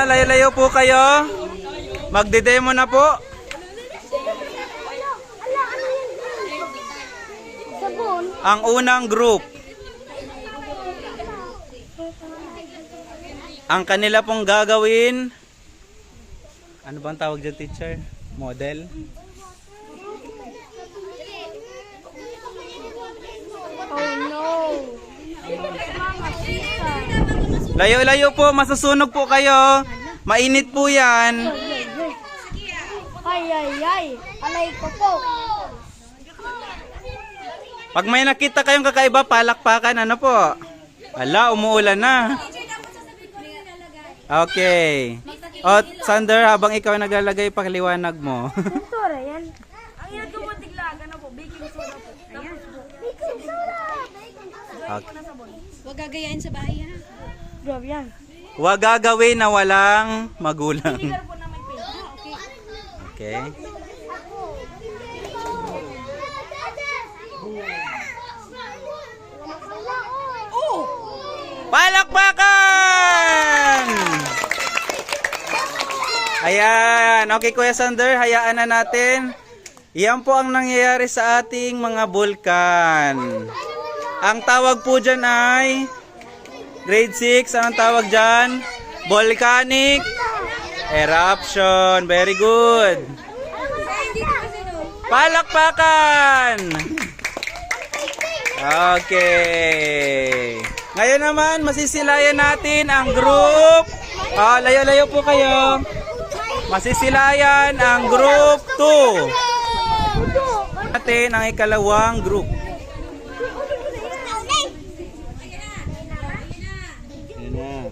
Layo-layo po kayo. Magde-demo na po. Ang unang group. Ang kanila pong gagawin. Ano bang tawag dyan, teacher? Model? Oh no. Layo-layo po, masusunog po kayo. Mainit po yan. Ay, ay, ay. Alay ko po. Pag may nakita kayong kakaiba, palakpakan, ano po? Ala, umuulan na. Okay. O, Sander, habang ikaw naglalagay, pakiliwanag mo. Sora yan. Ang ginagawa tiglagan na po, baking soda po. Tapos po, Baking soda. Okay. huwag gagayain sa bahay ha. Grabe yan. Huwag gagawin na walang magulang. Pero po na may paint. Okay. Okay. Palakpakan! Ayan. Okay, Kuya Sander, hayaan na natin. Yan po ang nangyayari sa ating mga bulkan. Ang tawag po dyan ay grade 6. Anong tawag dyan? Volcanic eruption. Very good. Palakpakan! Okay. Ngayon naman, masisilayan natin ang group. Layo-layo po kayo. Masisilayan ang group 2. Natin ang ikalawang group. Yan na.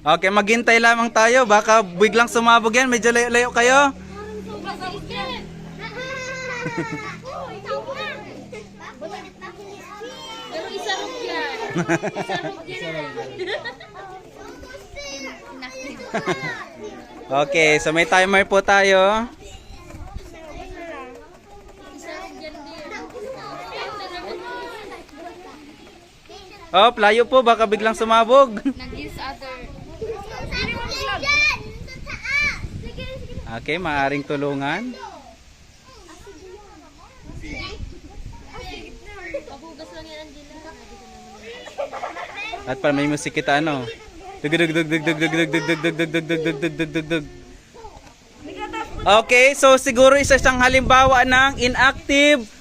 Okay, maghintay lamang tayo. Baka biglang sumabog yan. Medyo layo-layo kayo. Pero isa rin yan. Okay, so may timer po tayo. Oh, layo po. Baka biglang sumabog. Nag-use other. Okay, maaaring tulungan. Pabugas lang yan, Angela. At para may musik kita, ano? Dug-dug-dug-dug-dug-dug-dug-dug-dug-dug-dug-dug-dug-dug-dug-dug. Okay, so siguro isa siyang halimbawa ng inactive